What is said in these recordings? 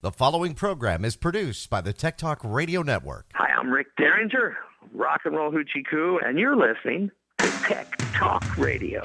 The following program is produced by the Tech Talk Radio Network. Hi, I'm Rick Derringer, rock and roll hoochie coo, and you're listening to Tech Talk Radio.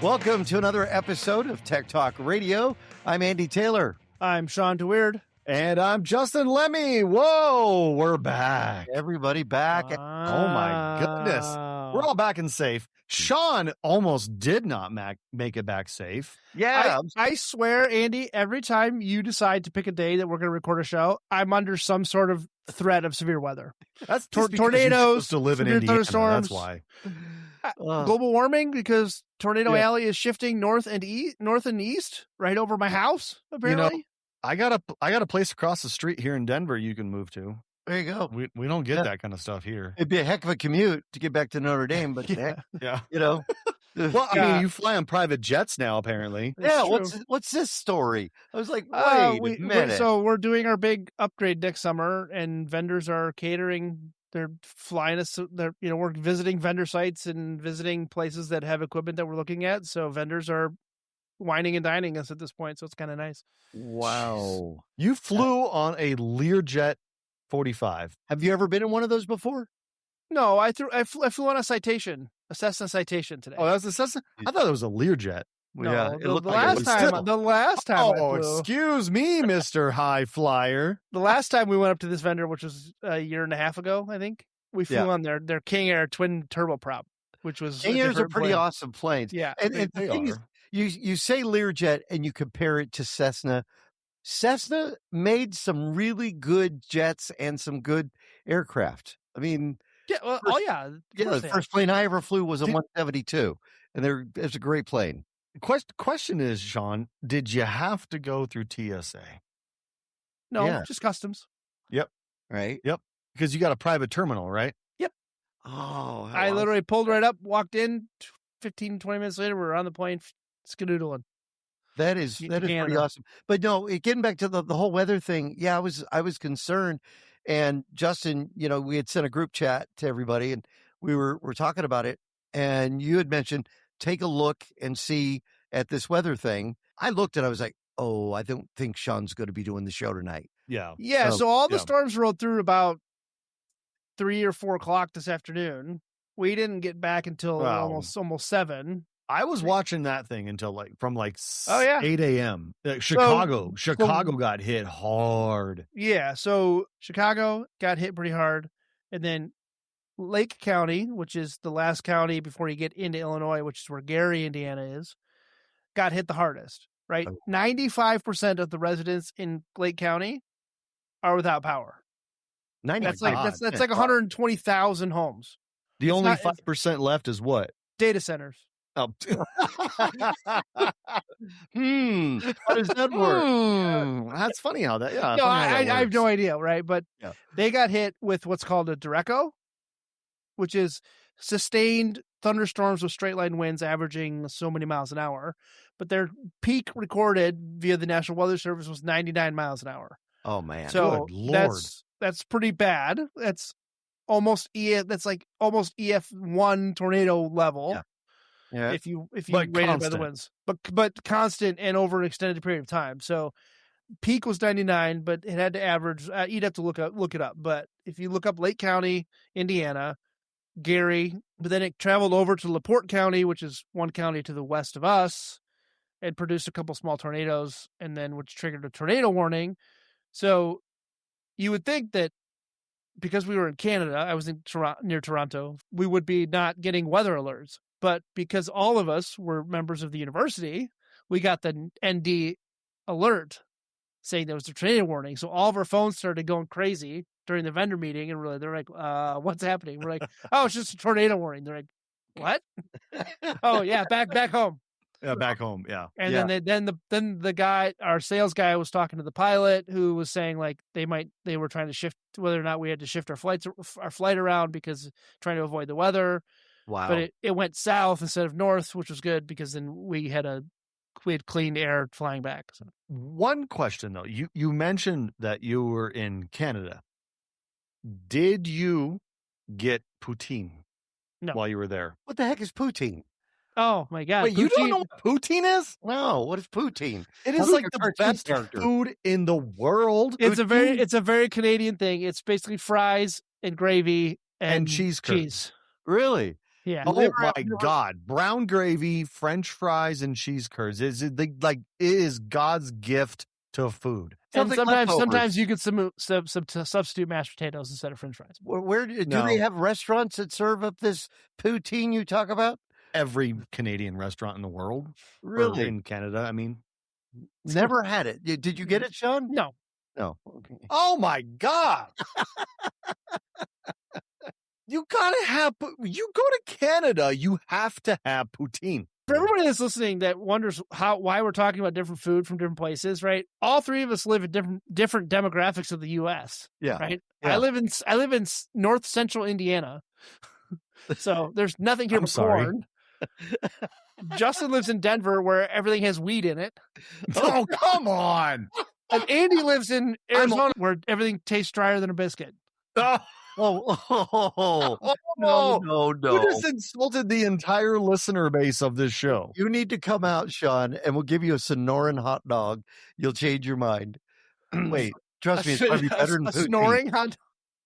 Welcome to another episode of Tech Talk Radio. I'm Andy Taylor. I'm Shawn DeWeerd. And I'm Justin Lemme. Whoa, we're back. Everybody back. Oh, my goodness. We're all back and safe. Shawn almost did not make it back safe. Yeah. I swear, Andy, every time you decide to pick a day that we're going to record a show, I'm under some sort of threat of severe weather. That's tornadoes, to live in Indiana. Thunderstorms. That's why. Global warming, because Tornado Alley is shifting north and east right over my house, apparently. You know, I got a place across the street here in Denver you can move to. There you go. We don't get that kind of stuff here. It'd be a heck of a commute to get back to Notre Dame, but yeah. You know. Well, I mean, you fly on private jets now, apparently. Yeah, what's this story? I was like, wait a minute. So we're doing our big upgrade next summer, and vendors are catering. They're flying us. We're visiting vendor sites and visiting places that have equipment that we're looking at. So vendors are wining and dining us at this point. So it's kind of nice. Wow. You flew on a Learjet 45. Have you ever been in one of those before? No, I flew on a Cessna Citation today. Oh, that was a Cessna? I thought it was a Learjet. No, yeah, the last time. Oh, excuse me, Mr. High Flyer. The last time we went up to this vendor, which was a year and a half ago, I think, we flew on their King Air twin turboprop, which was King Airs are pretty awesome planes. Yeah, and the thing is, you say Learjet and you compare it to Cessna. Cessna made some really good jets and some good aircraft. I mean, the first plane I ever flew was a 172, and it's a great plane. Question is, Shawn, did you have to go through TSA? No, just customs. Yep. Right? Yep. Because you got a private terminal, right? Yep. Oh, I literally pulled right up, walked in, 15, 20 minutes later, we were on the plane, skedoodling. That is pretty awesome. But no, getting back to the whole weather thing, yeah, I was concerned. And Justin, we had sent a group chat to everybody, and we're talking about it. And you had mentioned, take a look and see at this weather thing. I looked and I was like, oh, I don't think Shawn's going to be doing the show tonight. Yeah. Yeah. So all the storms rolled through about 3 or 4 o'clock this afternoon. We didn't get back until almost 7. I was watching that thing until from 8 a.m. Chicago got hit hard. Yeah. So Chicago got hit pretty hard. And then Lake County, which is the last county before you get into Illinois, which is where Gary, Indiana is, got hit the hardest, right? 95% of the residents in Lake County are without power. That's like 120,000 homes. The only 5% left is what? Data centers. Oh. How does that work? That's funny how that, No, I have no idea, right? But they got hit with what's called a derecho, which is sustained thunderstorms with straight line winds averaging so many miles an hour. But their peak recorded via the National Weather Service was 99 miles an hour. Oh, man. So good Lord. That's pretty bad. That's almost almost EF1 tornado level. Yeah. Yeah. If you rated by the winds, but constant and over an extended period of time. So peak was 99, but it had to average. You'd have to look it up. But if you look up Lake County, Indiana, Gary, but then it traveled over to LaPorte County, which is one county to the west of us, and produced a couple small tornadoes, and then which triggered a tornado warning. So you would think that because we were in Canada, I was in near Toronto, we would be not getting weather alerts. But because all of us were members of the university, we got the ND alert saying there was a tornado warning. So all of our phones started going crazy during the vendor meeting, and they're like, what's happening? We're like, oh, it's just a tornado warning. They're like, what? Oh, yeah, back home. Yeah, back home, yeah. And then the guy, our sales guy, was talking to the pilot, who was saying like they were trying to shift whether or not we had to shift our flight around because trying to avoid the weather. Wow. But it went south instead of north, which was good because then we had clean air flying back. So. One question though, you mentioned that you were in Canada. Did you get poutine while you were there? What the heck is poutine? Oh my God! Wait, Poutine. You don't know what poutine is? No, what is poutine? It is like the best food in the world. It's a very Canadian thing. It's basically fries and gravy and cheese. Really? Yeah. Oh my God! Brown gravy, French fries, and cheese curds. It is God's gift to food. And sometimes you could substitute mashed potatoes instead of French fries. Where do they have restaurants that serve up this poutine you talk about? Every Canadian restaurant in the world. Really? Or in Canada, I mean. Never had it. Did you get it, Shawn? No. Okay. Oh my God. You gotta have, you go to Canada, you have to have poutine. For everybody that's listening that wonders why we're talking about different food from different places, right? All three of us live in different demographics of the U.S. Yeah. Right. Yeah. I live in north central Indiana, so there's nothing here but corn. Justin lives in Denver, where everything has weed in it. Oh, come on! And Andy lives in Arizona, where everything tastes drier than a biscuit. No. You just insulted the entire listener base of this show. You need to come out, Shawn, and we'll give you a Sonoran hot dog. You'll change your mind. Wait, trust me, it's probably better than a snoring hot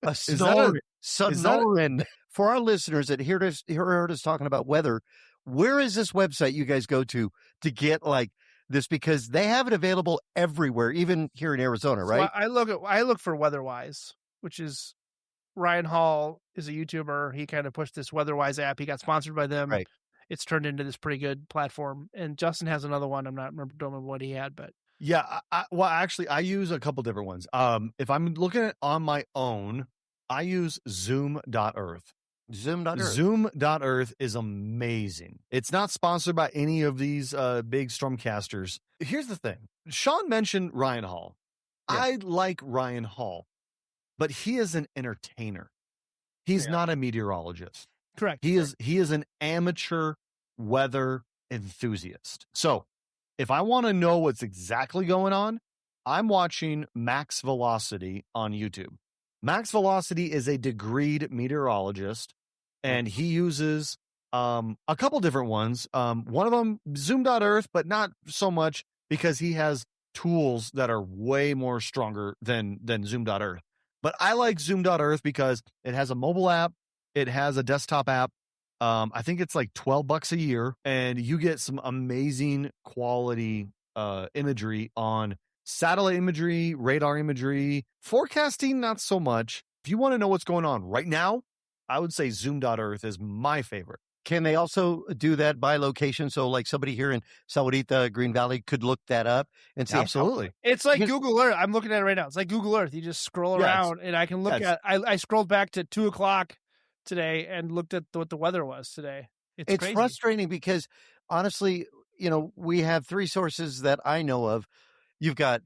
dog. A snoring. Sonoran. For our listeners that heard us talking about weather, where is this website you guys go to get like this? Because they have it available everywhere, even here in Arizona, right? So I look for WeatherWise, which is Ryan Hall is a YouTuber. He kind of pushed this WeatherWise app. He got sponsored by them. Right. It's turned into this pretty good platform. And Justin has another one. Don't remember what he had, but yeah. I use a couple different ones. If I'm looking at on my own, I use Zoom.earth. Zoom.earth is amazing. It's not sponsored by any of these big Stormcasters. Here's the thing. Shawn mentioned Ryan Hall. Yeah. I like Ryan Hall, but he is an entertainer. He's not a meteorologist. Correct. He is an amateur weather enthusiast. So if I want to know what's exactly going on, I'm watching Max Velocity on YouTube. Max Velocity is a degreed meteorologist, and he uses a couple different ones. One of them, Zoom.earth, but not so much because he has tools that are way more stronger than Zoom.earth. But I like Zoom.earth because it has a mobile app. It has a desktop app. I think it's like $12 a year, and you get some amazing quality imagery on satellite imagery, radar imagery, forecasting, not so much. If you want to know what's going on right now, I would say Zoom.earth is my favorite. Can they also do that by location? So like somebody here in Sahuarita, Green Valley could look that up and see. Absolutely. It's like Google Earth. I'm looking at it right now. It's like Google Earth. You just scroll around and I can look at, I scrolled back to 2:00 today and looked at what the weather was today. It's crazy. Frustrating because honestly, we have three sources that I know of. You've got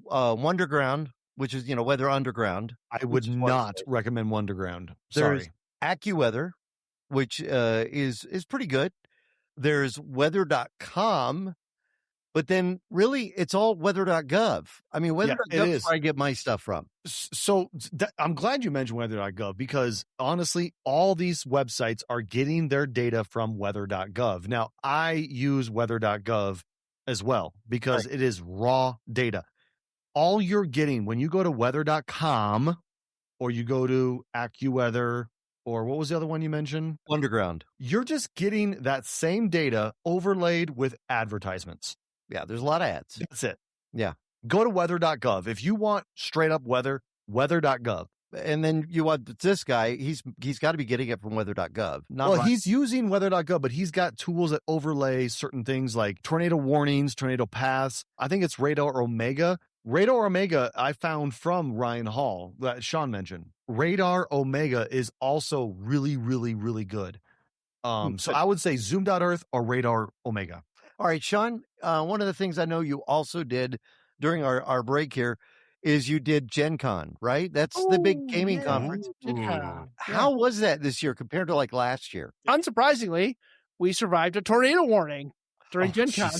Wonderground, which is, Weather Underground. I would not recommend Wonderground. Sorry. There's AccuWeather, which is pretty good. There's weather.com, but then really it's all weather.gov. I mean, weather.gov is where I get my stuff from. So I'm glad you mentioned weather.gov because honestly, all these websites are getting their data from weather.gov. Now, I use weather.gov as well because it is raw data. All you're getting when you go to weather.com or you go to AccuWeather, or what was the other one you mentioned? Underground. You're just getting that same data overlaid with advertisements. Yeah, there's a lot of ads. That's it. Yeah. Go to weather.gov. If you want straight up weather, weather.gov. And then you want this guy, he's got to be getting it from weather.gov. He's using weather.gov, but he's got tools that overlay certain things like tornado warnings, tornado paths. I think it's Radar Omega. Radar Omega I found from Ryan Hall that Shawn mentioned. Radar Omega is also really, really, really good. So I would say Zoom.earth or Radar Omega. All right, Shawn, one of the things I know you also did during our break here is you did Gen Con, right? That's the big gaming conference. How was that this year compared to like last year? Unsurprisingly, we survived a tornado warning during Gen Con.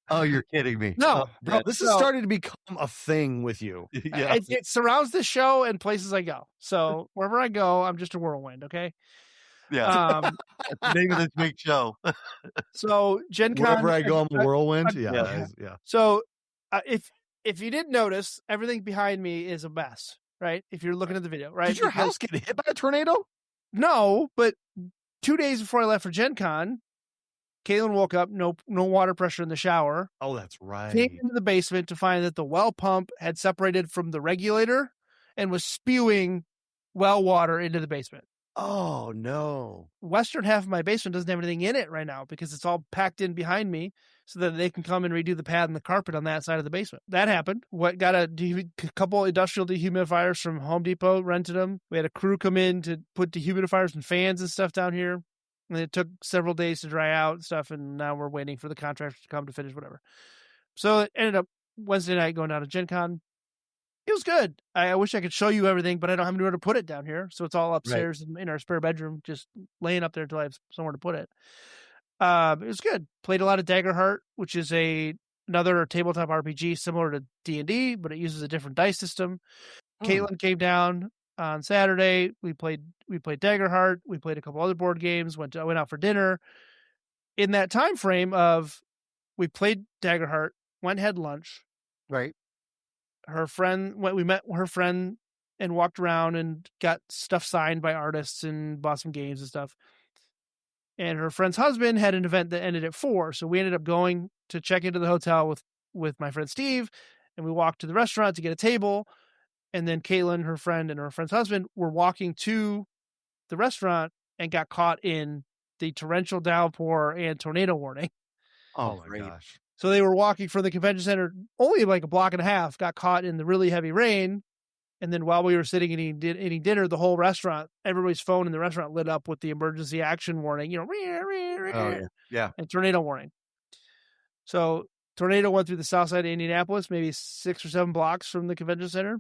Oh, you're kidding me. No, bro, this is starting to become a thing with you. Yeah. It surrounds the show and places I go. So wherever I go, I'm just a whirlwind, okay? Yeah. That's the name of this big show. So Gen Con, wherever I go, I'm a whirlwind. Yeah. So if you didn't notice, everything behind me is a mess, right? If you're looking at the video, right? Did your house get hit by a tornado? No, but 2 days before I left for Gen Con, Caitlin woke up, no water pressure in the shower. Oh, that's right. Came into the basement to find that the well pump had separated from the regulator and was spewing well water into the basement. Oh, no. Western half of my basement doesn't have anything in it right now because it's all packed in behind me so that they can come and redo the pad and the carpet on that side of the basement. That happened. Got a couple industrial dehumidifiers from Home Depot, rented them. We had a crew come in to put dehumidifiers and fans and stuff down here. And it took several days to dry out and stuff. And now we're waiting for the contractor to come to finish whatever. So it ended up Wednesday night going down to Gen Con. It was good. I wish I could show you everything, but I don't have anywhere to put it down here. So it's all upstairs in our spare bedroom, just laying up there until I have somewhere to put it. It was good. Played a lot of Daggerheart, which is another tabletop RPG similar to D&D, but it uses a different dice system. Caitlin came down on Saturday. We played Daggerheart. We played a couple other board games. Went out for dinner. In that time frame of we played Daggerheart, went and had lunch. Right. We met her friend and walked around and got stuff signed by artists and bought some games and stuff. And her friend's husband had an event that ended at 4. So we ended up going to check into the hotel with my friend Steve, and we walked to the restaurant to get a table. And then Caitlin, her friend, and her friend's husband were walking to the restaurant and got caught in the torrential downpour and tornado warning. Oh my gosh. So they were walking from the convention center only like a block and a half, got caught in the really heavy rain. And then while we were sitting and eating dinner, the whole restaurant, everybody's phone in the restaurant lit up with the emergency action warning, and tornado warning. So tornado went through the south side of Indianapolis, maybe 6 or 7 blocks from the convention center.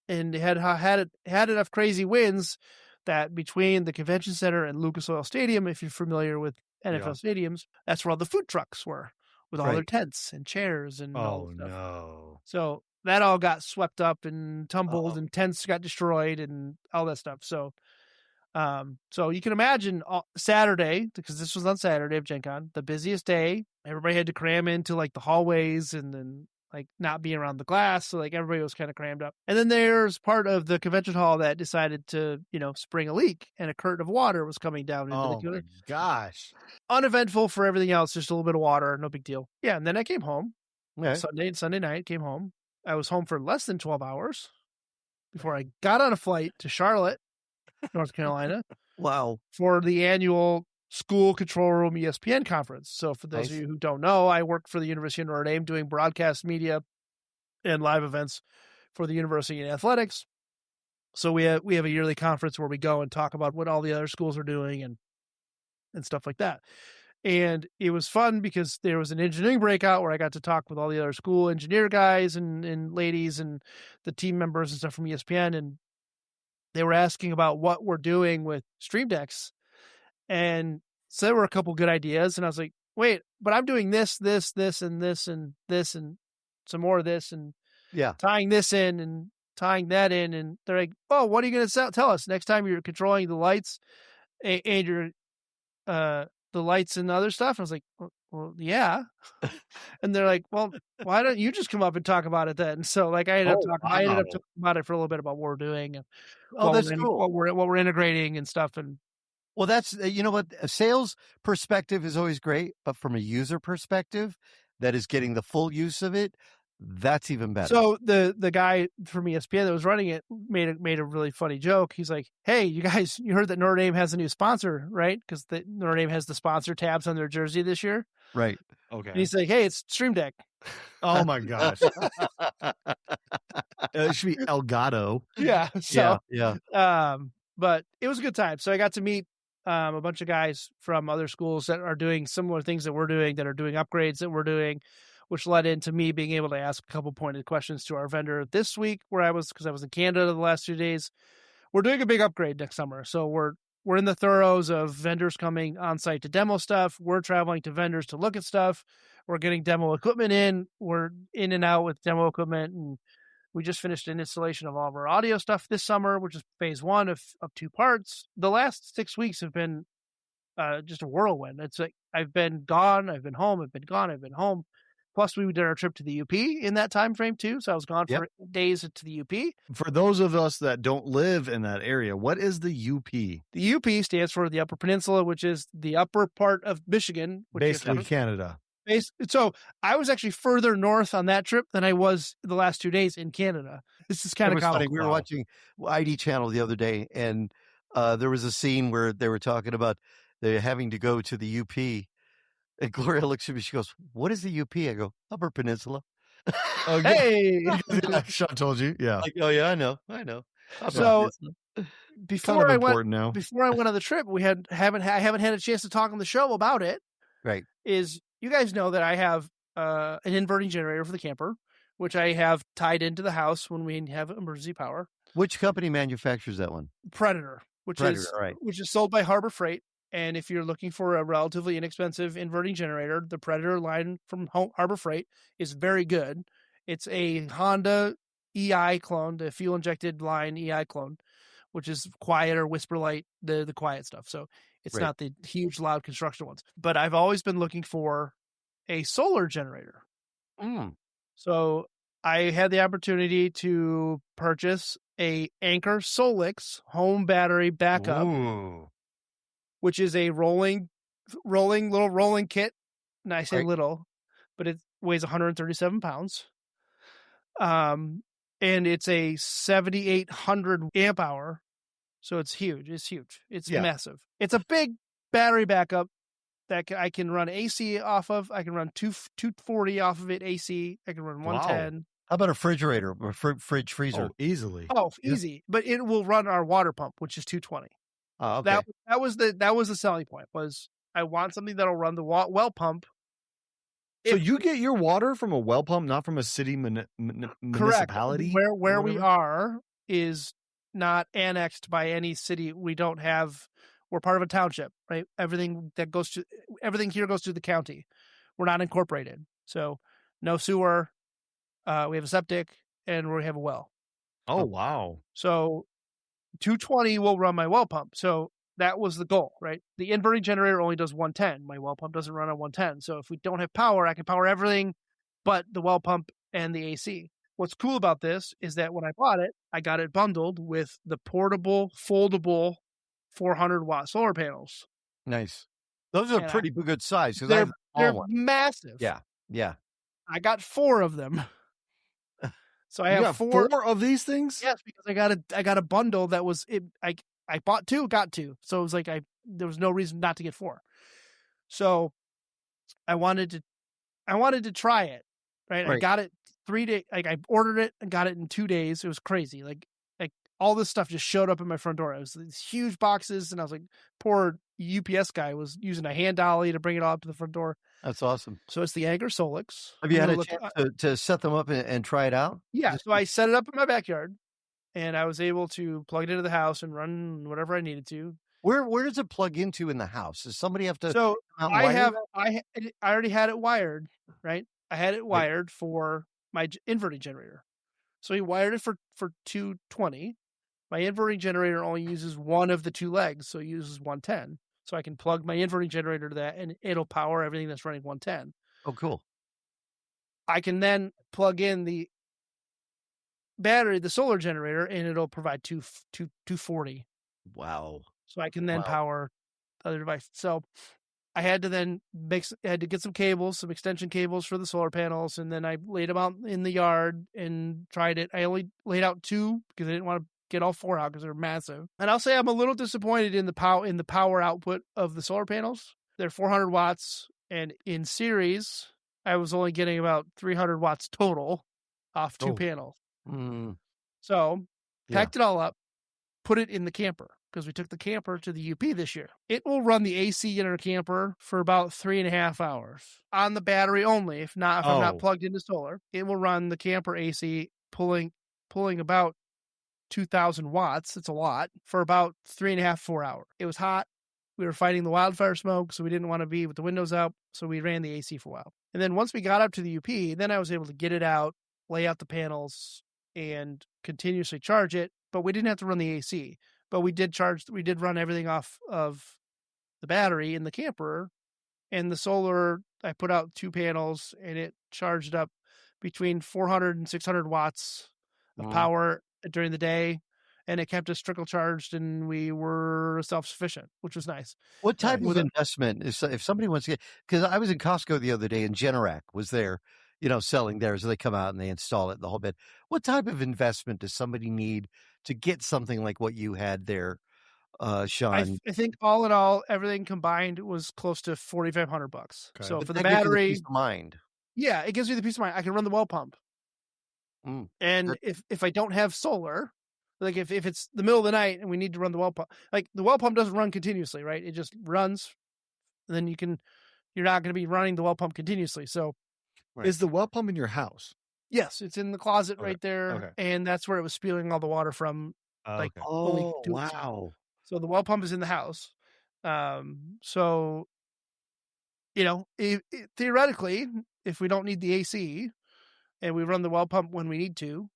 And it had enough crazy winds that between the convention center and Lucas Oil Stadium, if you're familiar with NFL stadiums, that's where all the food trucks were. With all their tents and chairs and all stuff. No. So that all got swept up and tumbled and tents got destroyed and all that stuff. So you can imagine Saturday, because this was on Saturday of Gen Con, the busiest day. Everybody had to cram into like the hallways and then like not be around the glass. So like everybody was kind of crammed up. And then there's part of the convention hall that decided to, spring a leak and a curtain of water was coming down into the cooler. Oh my gosh. Uneventful for everything else, just a little bit of water, no big deal. Yeah, and then I came home. Okay. Sunday night, came home. I was home for less than 12 hours before I got on a flight to Charlotte, North Carolina. Wow. For the annual School Control Room ESPN conference. So for those of you who don't know, I work for the University of Notre Dame doing broadcast media and live events for the university in athletics. So we have a yearly conference where we go and talk about what all the other schools are doing and stuff like that. And it was fun because there was an engineering breakout where I got to talk with all the other school engineer guys and ladies and the team members and stuff from ESPN. And they were asking about what we're doing with Stream Decks. And so there were a couple good ideas. And I was like, wait, but I'm doing this, and this, and some more of this, and tying this in and tying that in. And they're like, oh, what are you going to tell us next time you're controlling the lights and your the lights and other stuff? I was like, well, yeah. And they're like, well, why don't you just come up and talk about it then? So like I ended up talking about it for a little bit about what we're doing and that's cool. what we're integrating and stuff. And well, that's, what, a sales perspective is always great, but from a user perspective that is getting the full use of it, that's even better. So the guy from ESPN that was running it made a really funny joke. He's like, hey, you guys, you heard that Notre Dame has a new sponsor, right? Because Notre Dame has the sponsor tabs on their jersey this year. Right. Okay. And he's like, hey, it's Stream Deck. Oh my gosh. It should be Elgato. Yeah. So, yeah. But it was a good time. So I got to meet a bunch of guys from other schools that are doing similar things that we're doing, that are doing upgrades that we're doing, which led into me being able to ask a couple pointed questions to our vendor this week because I was in Canada the last 2 days. We're doing a big upgrade next summer. So we're in the throes of vendors coming on site to demo stuff. We're traveling to vendors to look at stuff. We're getting demo equipment in. We're in and out with demo equipment and We just finished an installation of all of our audio stuff this summer, which is phase 1 of 2 parts. The last 6 weeks have been just a whirlwind. It's like I've been gone, I've been home, I've been gone, I've been home. Plus, we did our trip to the UP in that time frame too, so I was gone for days to the UP. For those of us that don't live in that area, what is the UP? The UP stands for the Upper Peninsula, which is the upper part of Michigan. Which basically Canada. So I was actually further north on that trip than I was the last 2 days in Canada. This is kind of funny. We were watching ID Channel the other day, and there was a scene where they were talking about they're having to go to the UP. And Gloria looks at me. She goes, "What is the UP?" I go, "Upper Peninsula." Oh, hey, Sean told you. Yeah. Like, oh yeah, I know. So before I went now. Before I went on the trip, I haven't had a chance to talk on the show about it. Right. Is you guys know that I have an inverting generator for the camper, which I have tied into the house when we have emergency power. Which company manufactures that one? Predator, which is sold by Harbor Freight. And if you're looking for a relatively inexpensive inverting generator, the Predator line from Harbor Freight is very good. It's a Honda EI clone, the fuel-injected line EI clone, which is quieter, whisper light, the quiet stuff. So it's not the huge, loud construction ones. But I've always been looking for a solar generator. So I had the opportunity to purchase a Anker SOLIX home battery backup. Ooh. Which is a rolling kit. And I say little, but it weighs 137 pounds. And it's a 7,800 amp hour. So it's huge. It's massive. It's a big battery backup that I can run AC off of. I can run 240 off of it AC. I can run 110. How about a refrigerator, or fridge freezer? Oh, easily. Oh, easy. But it will run our water pump, which is 220. Oh, okay. That was the selling point. Was I want something that'll run the well pump. So you get your water from a well pump, not from a city municipality? Correct. Where we are is not annexed by any city. We're part of a township, right? Everything here goes to the county. We're not incorporated. So no sewer. We have a septic and we have a well. Oh, wow. So 220 will run my well pump. So that was the goal, right? The inverting generator only does 110. My well pump doesn't run on 110. So if we don't have power, I can power everything but the well pump and the AC. What's cool about this is that when I bought it, I got it bundled with the portable, foldable 400-watt solar panels. Nice. Those are pretty good size. They're massive. Yeah. I got 4 of them. So I have 4 of these things? Yes, because I got a bundle that was I bought 2, got 2. So it was like there was no reason not to get 4. So I wanted to try it. Right? I got it 3 days. Like I ordered it and got it in 2 days. It was crazy. Like all this stuff just showed up at my front door. It was these huge boxes, and I was like, poor UPS guy was using a hand dolly to bring it all up to the front door. That's awesome. So it's the Anker SOLIX. Have you had a chance to set them up and try it out? Yeah. So I set it up in my backyard, and I was able to plug it into the house and run whatever I needed to. Where does it plug into in the house? Does somebody have to? So I already had it wired, right? I had it wired for my inverting generator. So he wired it for 220. My inverting generator only uses one of the 2 legs, so it uses 110. So I can plug my inverting generator to that, and it'll power everything that's running 110. Oh, cool. I can then plug in the battery, the solar generator, and it'll provide 240. Wow. So I can then power the other device. So I had to then get some cables, some extension cables for the solar panels, and then I laid them out in the yard and tried it. I only laid out 2 because I didn't want to get all 4 out because they're massive. And I'll say I'm a little disappointed in the power output of the solar panels. They're 400 watts, and in series, I was only getting about 300 watts total off 2 panels. So packed it all up, put it in the camper, because we took the camper to the UP this year. It will run the AC in our camper for about 3.5 hours on the battery only. If I'm not plugged into solar, it will run the camper AC pulling about 2,000 watts. It's a lot for about 3.5, 4 hours. It was hot. We were fighting the wildfire smoke, so we didn't want to be with the windows up. So we ran the AC for a while. And then once we got up to the UP, then I was able to get it out, lay out the panels, and continuously charge it, but we didn't have to run the AC. But we did run everything off of the battery in the camper, and the solar, I put out 2 panels and it charged up between 400 and 600 watts of power during the day. And it kept us trickle charged, and we were self-sufficient, which was nice. What type of investment is, if somebody wants to get, because I was in Costco the other day and Generac was there, selling theirs. They come out and they install it, the whole bit. What type of investment does somebody need to get something like what you had there, Shawn? I think all in all, everything combined was close to $4,500. Okay. So but for the battery, peace of mind. Yeah, it gives me the peace of mind. I can run the well pump. And if I don't have solar, like if it's the middle of the night and we need to run the well pump, like the well pump doesn't run continuously, right? It just runs, and then you're not going to be running the well pump continuously. So is the well pump in your house? Yes, it's in the closet right there, and that's where it was spewing all the water from. Wow! So the well pump is in the house. So theoretically, if we don't need the AC, and we run the well pump when we need to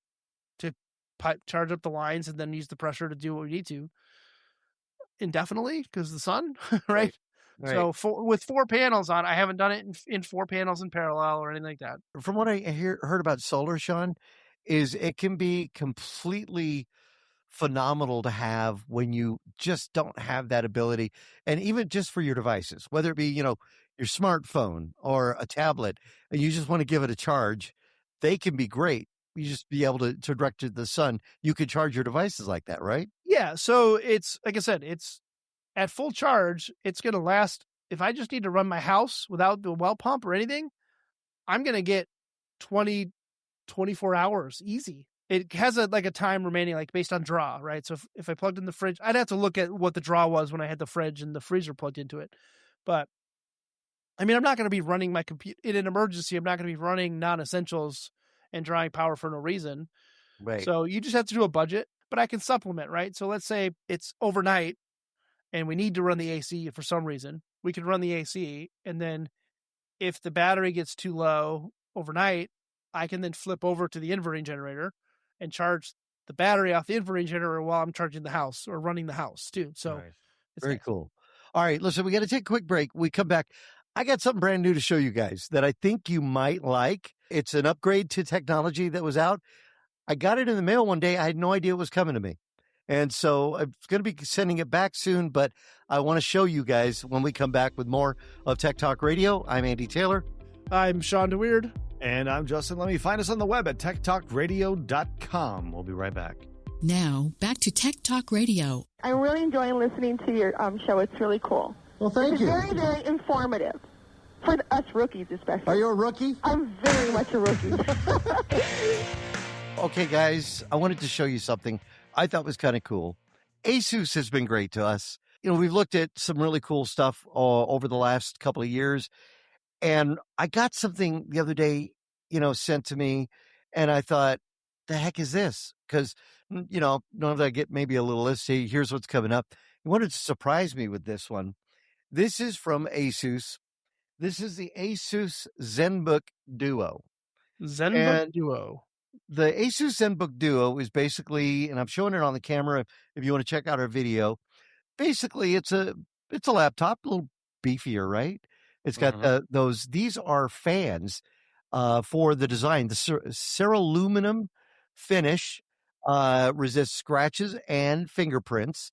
charge up the lines and then use the pressure to do what we need to indefinitely because the sun, right? So with 4 panels on, I haven't done it in 4 panels in parallel or anything like that. From what I heard about solar, Shawn, is it can be completely phenomenal to have when you just don't have that ability. And even just for your devices, whether it be, your smartphone or a tablet, and you just want to give it a charge, they can be great. You just be able to direct to the sun. You could charge your devices like that, right? Yeah. So it's, like I said, it's at full charge. It's going to last. If I just need to run my house without the well pump or anything, I'm going to get 24 hours easy. It has a time remaining, like based on draw, right? So if I plugged in the fridge, I'd have to look at what the draw was when I had the fridge and the freezer plugged into it. But I mean, I'm not going to be running my computer in an emergency. I'm not going to be running non-essentials and drawing power for no reason. Right. So you just have to do a budget, but I can supplement, right? So let's say it's overnight and we need to run the AC for some reason. We can run the AC, and then if the battery gets too low overnight, I can then flip over to the inverting generator and charge the battery off the inverting generator while I'm charging the house or running the house too. So it's very cool. All right, listen, we got to take a quick break. We come back. I got something brand new to show you guys that I think you might like. It's an upgrade to technology that was out. I got it in the mail one day. I had no idea it was coming to me. And so I'm going to be sending it back soon, but I want to show you guys when we come back with more of Tech Talk Radio. I'm Andy Taylor. I'm Shawn DeWeerd. And I'm Justin Lemme. Find us on the web at techtalkradio.com. We'll be right back. Now, back to Tech Talk Radio. I'm really enjoying listening to your show. It's really cool. Well, thank you. It's very, very informative. For us rookies, especially. Are you a rookie? I'm very much a rookie. Okay, guys, I wanted to show you something I thought was kind of cool. ASUS has been great to us. We've looked at some really cool stuff over the last couple of years. And I got something the other day, sent to me. And I thought, the heck is this? Because, normally I get maybe a little list. Say, here's what's coming up. He wanted to surprise me with this one. This is from ASUS. This is the ASUS Zenbook Duo. Duo. The ASUS Zenbook Duo is basically, and I'm showing it on the camera if you want to check out our video. Basically, it's a laptop, a little beefier, right? It's got these are fans for the design. The ceruleum finish resists scratches and fingerprints.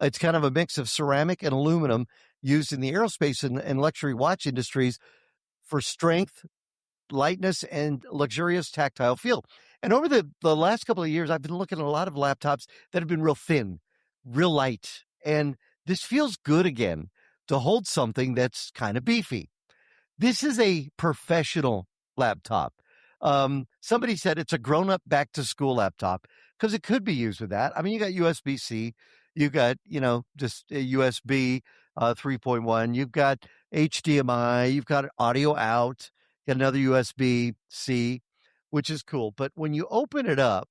It's kind of a mix of ceramic and aluminum used in the aerospace and luxury watch industries for strength, lightness, and luxurious tactile feel. And over the last couple of years, I've been looking at a lot of laptops that have been real thin, real light. And this feels good again to hold something that's kind of beefy. This is a professional laptop. Somebody said it's a grown-up back-to-school laptop because it could be used with that. I mean, you got USB-C, you got, just a USB 3.1, you've got HDMI, you've got audio out, got another USB-C, which is cool. But when you open it up,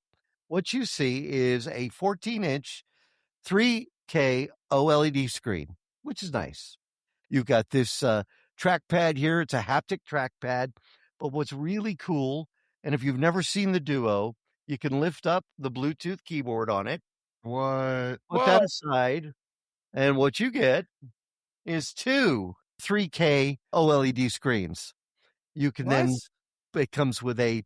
what you see is a 14-inch 3K OLED screen, which is nice. You've got this trackpad here. It's a haptic trackpad. But what's really cool, and if you've never seen the Duo, You can lift up the Bluetooth keyboard on it. What? Put that aside, and what you get is 2 3K OLED screens. You can then, it comes with a,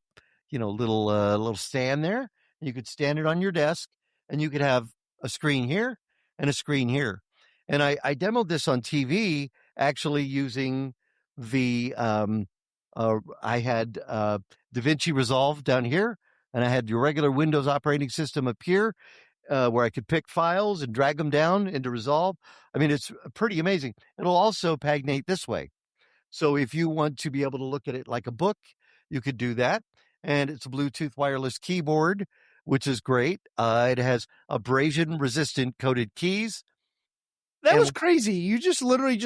little stand there. You could stand it on your desk, and you could have a screen here and a screen here. And I demoed this on TV, actually using the, I had DaVinci Resolve down here, and I had your regular Windows operating system up here, where I could pick files and drag them down into Resolve. I mean, it's pretty amazing. It'll also paginate this way. So if you want to be able to look at it like a book, you could do that. And it's a Bluetooth wireless keyboard, which is great. It has abrasion resistant coated keys. That was crazy. You just literally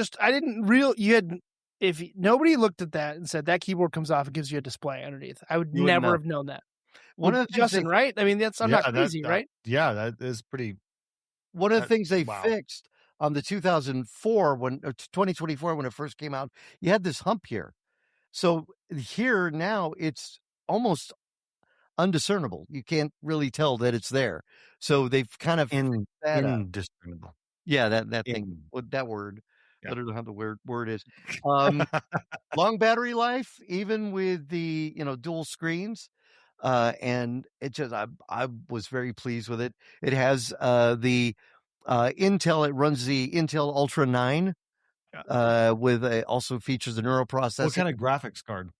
if nobody looked at that and said that keyboard comes off, it gives you a display underneath. I would never have known that. One of the Justin, right? I mean, I'm not crazy, right? Yeah, that is pretty. One of the things they fixed on the 2024 when it first came out, you had this hump here. So here now it's almost undiscernible. You can't really tell that it's there. So they've kind of indiscernible. Yeah, that thing, that word. Yeah. I don't know how the word is. Long battery life, even with the dual screens. And it just I was very pleased with it. It has the Intel. It runs the Intel Ultra 9 with also features the neural processing. What kind of graphics card?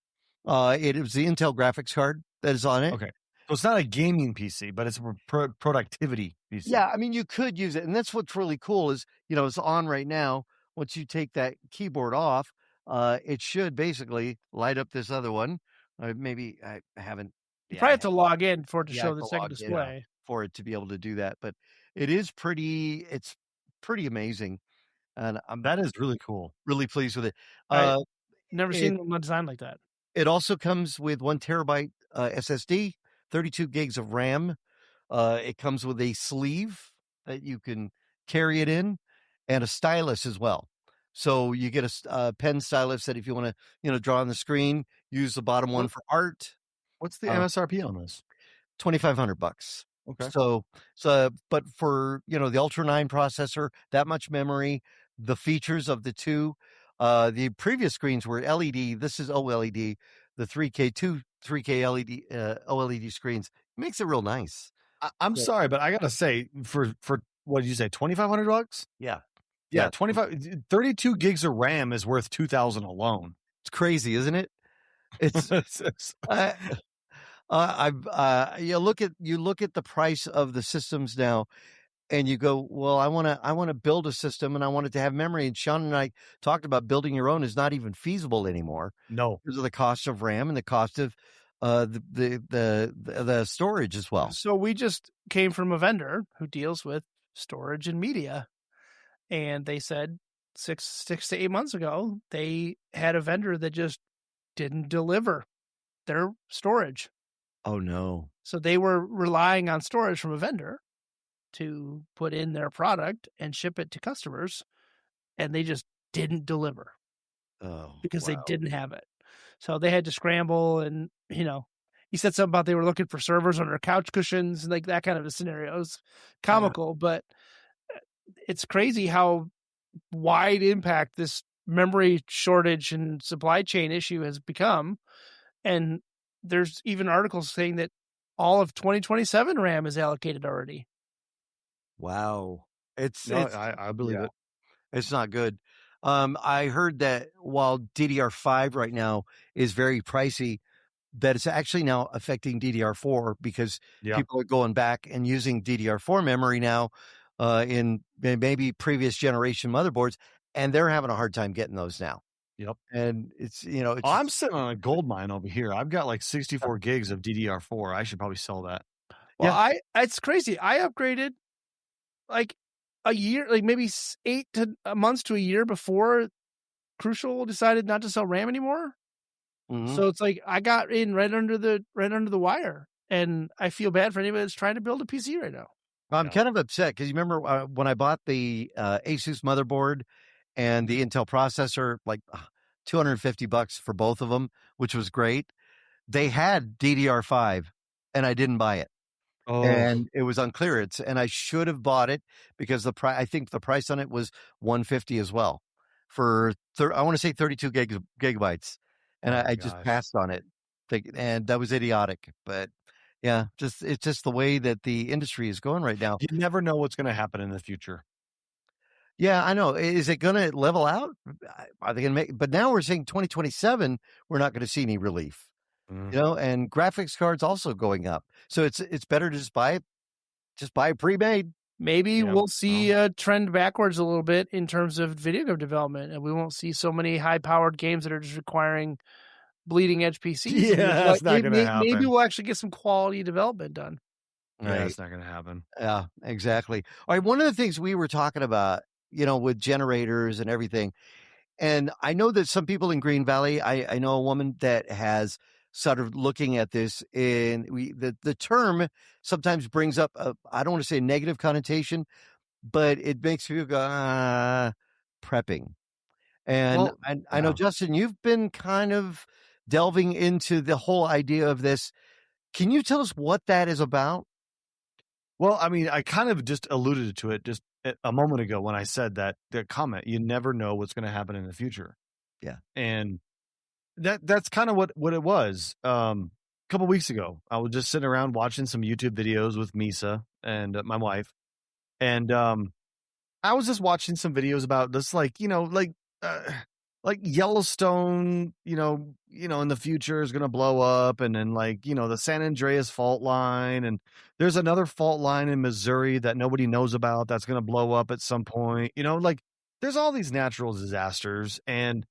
It is the Intel graphics card that is on it. Okay. So it's not a gaming PC, but it's a productivity PC. Yeah, I mean, you could use it. And that's what's really cool is, it's on right now. Once you take that keyboard off, it should basically light up this other one. Maybe I haven't. You probably have to log in for it to show the second display. For it to be able to do that. But it's pretty amazing. And that is really cool. Really pleased with it. Never seen one designed like that. It also comes with 1 terabyte SSD, 32 gigs of RAM. It comes with a sleeve that you can carry it in, and a stylus as well. So you get a pen stylus that if you want to, draw on the screen, use the bottom one for art. What's the MSRP on this? $2,500. Okay. So, but for the Ultra 9 processor, that much memory, the features of the two, the previous screens were LED. This is OLED. The 3K LED OLED screens makes it real nice. I'm sorry, but I gotta say, for what did you say, $2,500? Yeah. 32 gigs of RAM is worth $2,000 alone. It's crazy, isn't it? It's you look at the price of the systems now, and you go, well, I want to build a system, and I want it to have memory. And Shawn and I talked about building your own is not even feasible anymore. No, because of the cost of RAM and the cost of the storage as well. So we just came from a vendor who deals with storage and media, and they said 6 to 8 months ago they had a vendor that just didn't deliver their storage. Oh no! So they were relying on storage from a vendor to put in their product and ship it to customers, and they just didn't deliver because they didn't have it. So they had to scramble, and he said something about they were looking for servers under couch cushions and like that kind of a scenario. It was comical, but it's crazy how wide impact this memory shortage and supply chain issue has become. And there's even articles saying that all of 2027 RAM is allocated already. Wow. I believe it. It's not good. I heard that while DDR5 right now is very pricey, that it's actually now affecting DDR4 because people are going back and using DDR4 memory now in maybe previous generation motherboards, and they're having a hard time getting those now. Yep. And it's, I'm sitting on a gold mine over here. I've got like 64 gigs of DDR4. I should probably sell that. Well, it's crazy. I upgraded like a year, like maybe 8 months to a year before Crucial decided not to sell RAM anymore. Mm-hmm. So it's like I got in right under the wire, and I feel bad for anybody that's trying to build a PC right now. I'm kind of upset because you remember when I bought the ASUS motherboard and the Intel processor, like $250 for both of them, which was great. They had DDR5 and I didn't buy it. Oh, And it was on clearance, and I should have bought it because I think the price on it was $150 as well for I want to say 32 gigabytes, and I just gosh. passed on it, and that was idiotic. But yeah, it's just the way that the industry is going right now. You never know what's going to happen in the future. Yeah, I know. Is it going to level out? Are they going to make? But now we're saying 2027, we're not going to see any relief. And graphics cards also going up. So it's better to just buy it pre-made. Maybe we'll see a trend backwards a little bit in terms of video game development, and we won't see so many high-powered games that are just requiring bleeding-edge PCs. Yeah, that's not going to happen. Maybe we'll actually get some quality development done. Yeah, that's not going to happen. Yeah, exactly. All right, one of the things we were talking about, with generators and everything, and I know that some people in Green Valley, I know a woman that has sort of looking at this, and the term sometimes brings up I don't want to say a negative connotation, but it makes people go prepping. And I know, Justin, you've been kind of delving into the whole idea of this. Can you tell us what that is about? Well, I mean, I kind of just alluded to it just a moment ago when I said that the comment, you never know what's going to happen in the future. Yeah. And that's kind of what it was. A couple weeks ago, I was just sitting around watching some YouTube videos with Misa and my wife. And I was just watching some videos about this, like Yellowstone, in the future is going to blow up. And then the San Andreas fault line. And there's another fault line in Missouri that nobody knows about that's going to blow up at some point. There's all these natural disasters. And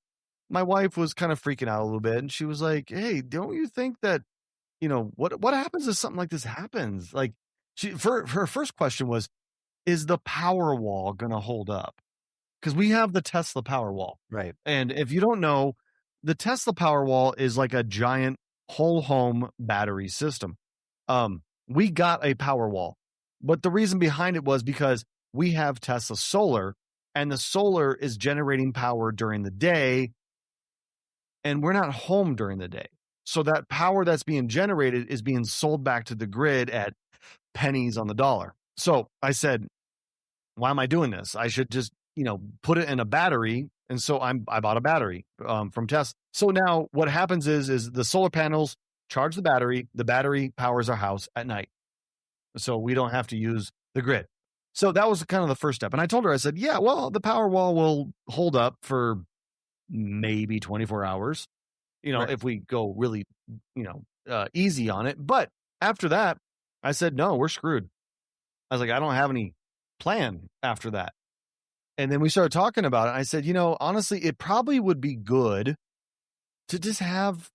my wife was kind of freaking out a little bit, and she was like, "Hey, don't you think that, what happens if something like this happens?" Like, her first question was, "Is the power wall going to hold up?" Because we have the Tesla Powerwall, right? And if you don't know, the Tesla Powerwall is like a giant whole home battery system. We got a Powerwall, but the reason behind it was because we have Tesla Solar, and the solar is generating power during the day. And we're not home during the day. So that power that's being generated is being sold back to the grid at pennies on the dollar. So I said, why am I doing this? I should just, put it in a battery. And so I bought a battery from Tesla. So now what happens is the solar panels charge the battery powers our house at night. So we don't have to use the grid. So that was kind of the first step. And I told her, I said, yeah, well, the Powerwall will hold up for maybe 24 hours, right, if we go really, easy on it. But after that, I said, no, we're screwed. I was like, I don't have any plan after that. And then we started talking about it. I said, honestly, it probably would be good to just have,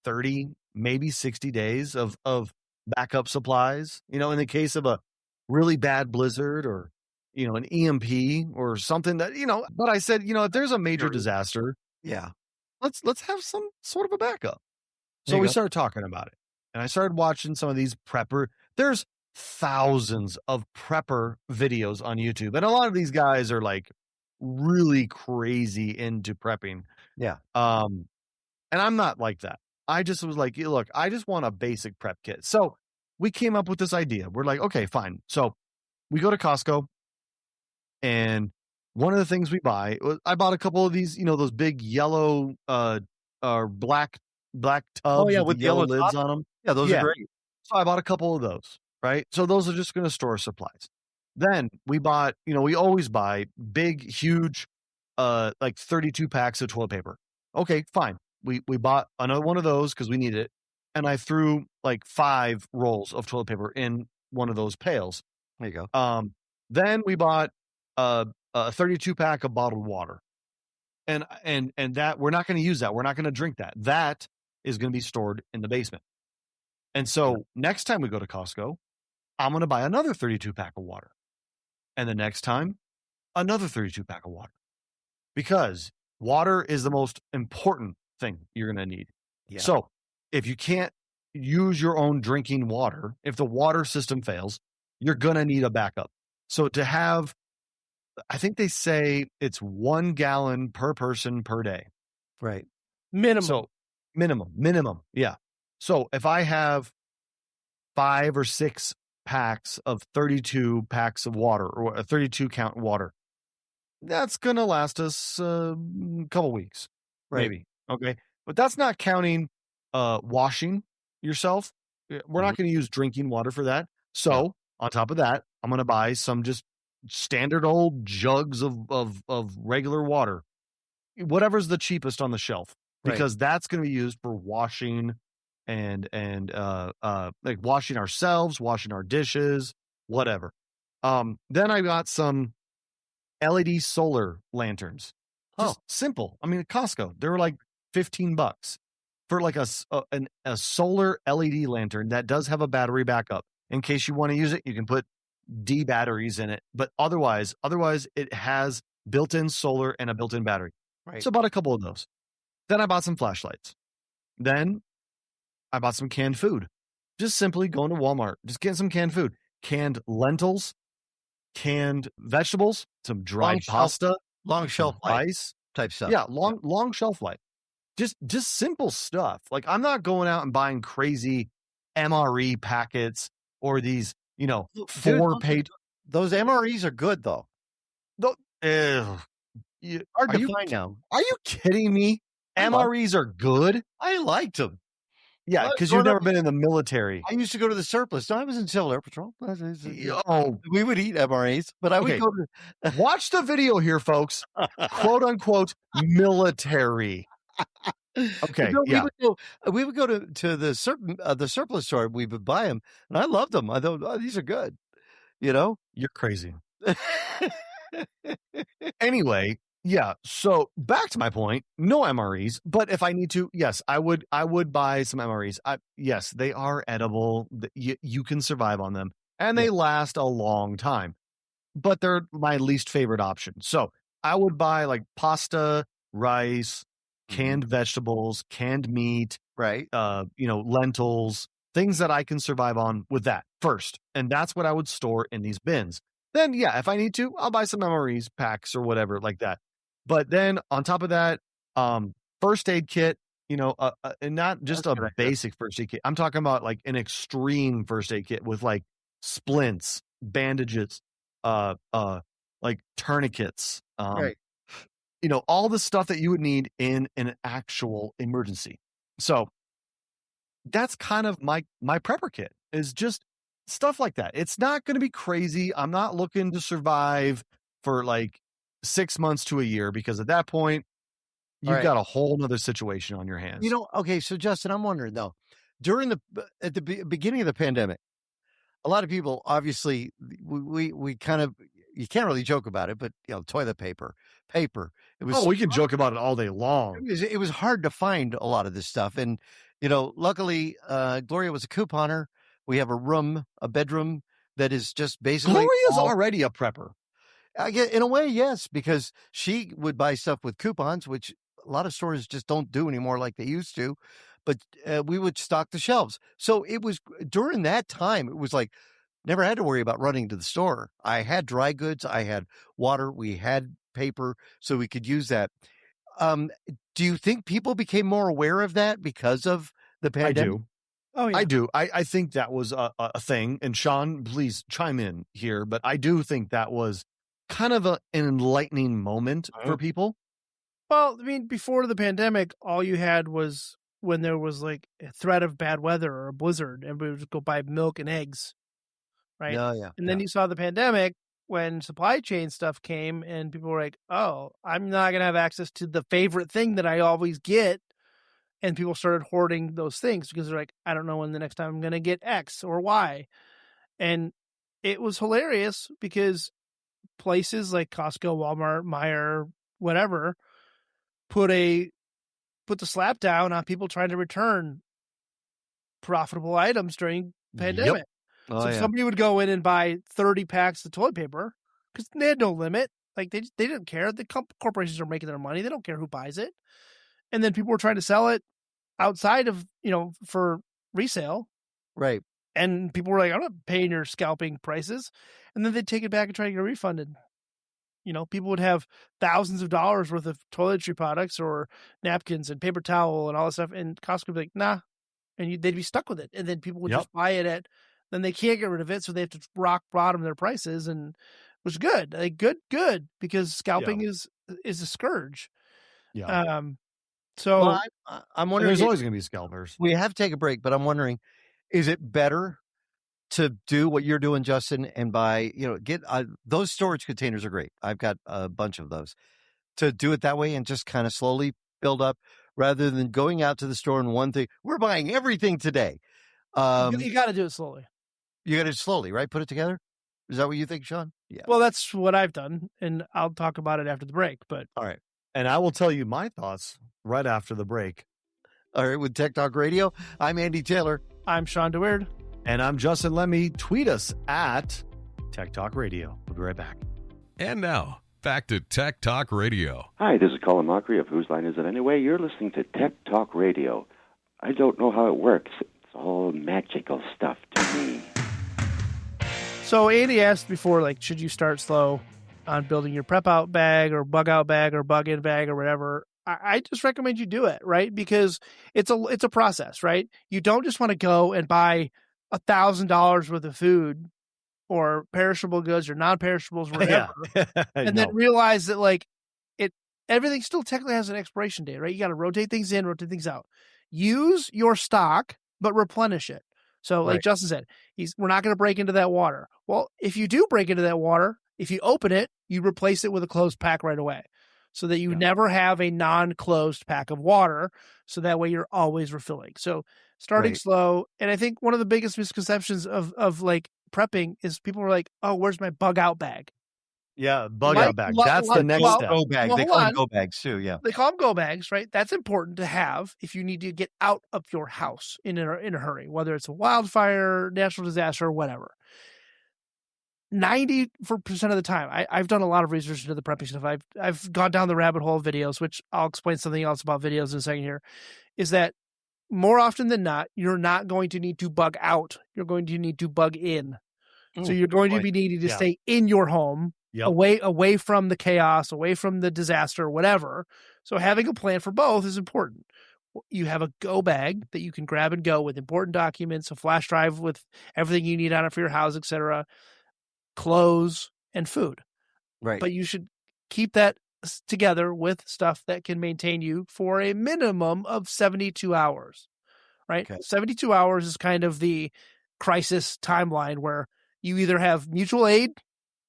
30, maybe 60 days of backup supplies, in the case of a really bad blizzard or, an EMP or something that, but I said, if there's a major disaster, let's have some sort of a backup. So we started talking about it, and I started watching some of these prepper. There's thousands of prepper videos on YouTube, and a lot of these guys are like really crazy into prepping. Yeah. And I'm not like that. I just was like, look, I just want a basic prep kit. So we came up with this idea. We're like, okay, fine. So we go to Costco. And one of the things we buy, I bought a couple of these, those big yellow, black tubs with the yellow lids on them. Yeah, those are great. So I bought a couple of those, right? So those are just going to store supplies. Then we bought, we always buy big, huge, 32 packs of toilet paper. Okay, fine. We bought another one of those because we needed it. And I threw 5 rolls of toilet paper in one of those pails. There you go. Then we bought a 32 pack of bottled water, and that we're not going to use that. We're not going to drink that. That is going to be stored in the basement. And so next time we go to Costco, I'm going to buy another 32 pack of water, and the next time another 32 pack of water, because water is the most important thing you're going to need. Yeah. So if you can't use your own drinking water, if the water system fails, you're going to need a backup. So to have, I think they say it's 1 gallon per person per day. Right. Minimum. So minimum. Yeah. So if I have 5 or 6 packs of 32 packs of water or a 32 count water. That's going to last us a couple weeks, maybe. Okay. But that's not counting washing yourself. We're not going to use drinking water for that. So on top of that, I'm going to buy some just standard old jugs of regular water, whatever's the cheapest on the shelf, because that's going to be used for washing and like washing ourselves, washing our dishes, whatever. Then I got some LED solar lanterns. Just simple. I mean, at Costco, they were like $15 for like a solar LED lantern that does have a battery backup. In case you want to use it, you can put D batteries in it. But otherwise, it has built-in solar and a built-in battery. So I bought a couple of those. Then I bought some flashlights. Then I bought some canned food. Just simply going to Walmart, just getting some canned food, canned lentils, canned vegetables, some dried pasta, long shelf life rice type stuff. Yeah, long shelf life. Just simple stuff. Like I'm not going out and buying crazy MRE packets or these, 4-page. Those MREs are good though. Hard to find now. Are you kidding me? MREs are good. I liked them. Yeah, because you've never been in the military. I used to go to the surplus. No, I was in Civil Air Patrol. We would eat MREs, but I would go to watch the video here, folks. "Quote unquote military." Okay, we would go to the surplus store. We would buy them, and I loved them. I thought these are good. You're crazy. Anyway. Yeah. So back to my point, no MREs, but if I need to, yes, I would buy some MREs. Yes, they are edible. You can survive on them and they last a long time, but they're my least favorite option. So I would buy like pasta, rice, canned vegetables, canned meat, lentils, things that I can survive on with that first. And that's what I would store in these bins. Then, if I need to, I'll buy some MREs packs or whatever like that. But then on top of that, first aid kit, and not just a basic first aid kit. I'm talking about like an extreme first aid kit with like splints, bandages, like tourniquets, all the stuff that you would need in an actual emergency. So that's kind of my prepper kit is just stuff like that. It's not going to be crazy. I'm not looking to survive for like 6 months to a year, because at that point you've got a whole nother situation on your hands. Okay. So Justin, I'm wondering though, at the beginning of the pandemic, a lot of people, obviously we kind of, you can't really joke about it, but toilet paper. It was, we can joke about it all day long. It was hard to find a lot of this stuff. And, luckily, Gloria was a couponer. We have a bedroom that is just basically. Gloria's already a prepper. In a way, yes, because she would buy stuff with coupons, which a lot of stores just don't do anymore like they used to. But we would stock the shelves. So it was during that time, it was like never had to worry about running to the store. I had dry goods. I had water. We had paper, so we could use that. Do you think people became more aware of that because of the pandemic? I do. Oh, yeah. I do. I think that was a thing. And Shawn, please chime in here. But I do think that was kind of an enlightening moment for people. Well, I mean, before the pandemic, all you had was when there was like a threat of bad weather or a blizzard, everybody would just go buy milk and eggs. Right. Yeah. And then you saw the pandemic when supply chain stuff came and people were like, oh, I'm not going to have access to the favorite thing that I always get. And people started hoarding those things because they're like, I don't know when the next time I'm going to get X or Y. And it was hilarious because places like Costco, Walmart, Meijer, whatever, put the slap down on people trying to return profitable items during the pandemic. Yep. So somebody would go in and buy 30 packs of toilet paper because they had no limit. Like they didn't care. The corporations are making their money. They don't care who buys it. And then people were trying to sell it outside of, for resale. Right. And people were like, I'm not paying your scalping prices. And then they'd take it back and try to get refunded. People would have thousands of dollars worth of toiletry products or napkins and paper towel and all that stuff. And Costco would be like, nah, and they'd be stuck with it. And then people would just buy it then they can't get rid of it. So they have to rock bottom their prices, and it was good. Like good, because scalping is a scourge. Yeah. So well, I'm wondering, there's always going to be scalpers. We have to take a break, but I'm wondering, is it better to do what you're doing, Justin, and buy, get those storage containers are great. I've got a bunch of those. To do it that way and just kind of slowly build up rather than going out to the store and one thing. We're buying everything today. You got to do it slowly. You got to slowly, right? Put it together. Is that what you think, Shawn? Yeah. Well, that's what I've done, and I'll talk about it after the break. But all right. And I will tell you my thoughts right after the break. All right. With Tech Talk Radio, I'm Andy Taylor. I'm Shawn DeWeerd. And I'm Justin Lemme. Tweet us at Tech Talk Radio. We'll be right back. And now, back to Tech Talk Radio. Hi, this is Colin Mockery of Whose Line Is It Anyway? You're listening to Tech Talk Radio. I don't know how it works. It's all magical stuff to me. So Andy asked before, should you start slow on building your prep out bag or bug out bag or bug in bag or whatever? I just recommend you do it, right? Because it's a process, right? You don't just want to go and buy $1,000 worth of food or perishable goods or non-perishables, or whatever, and then realize that everything still technically has an expiration date, right? You got to rotate things in, rotate things out. Use your stock, but replenish it. So, like Justin said, we're not going to break into that water. Well, if you do break into that water, if you open it, you replace it with a closed pack right away, so that you never have a non-closed pack of water. So that way you're always refilling. So starting slow. And I think one of the biggest misconceptions of prepping is people are like, oh, where's my bug out bag? Yeah, bug out bag. That's the next step. Go bag. They call them go bags too. Yeah, they call them go bags, right? That's important to have if you need to get out of your house in a hurry, whether it's a wildfire, natural disaster, or whatever. 90% of the time, I've done a lot of research into the prepping stuff. I've gone down the rabbit hole of videos, which I'll explain something else about videos in a second here, is that more often than not, you're not going to need to bug out. You're going to need to bug in. So you're going to be needing to stay in your home, away from the chaos, away from the disaster, whatever. So having a plan for both is important. You have a go bag that you can grab and go with important documents, a flash drive with everything you need on it for your house, etc., clothes, and food. Right. But you should keep that together with stuff that can maintain you for a minimum of 72 hours, right? Okay. 72 hours is kind of the crisis timeline where you either have mutual aid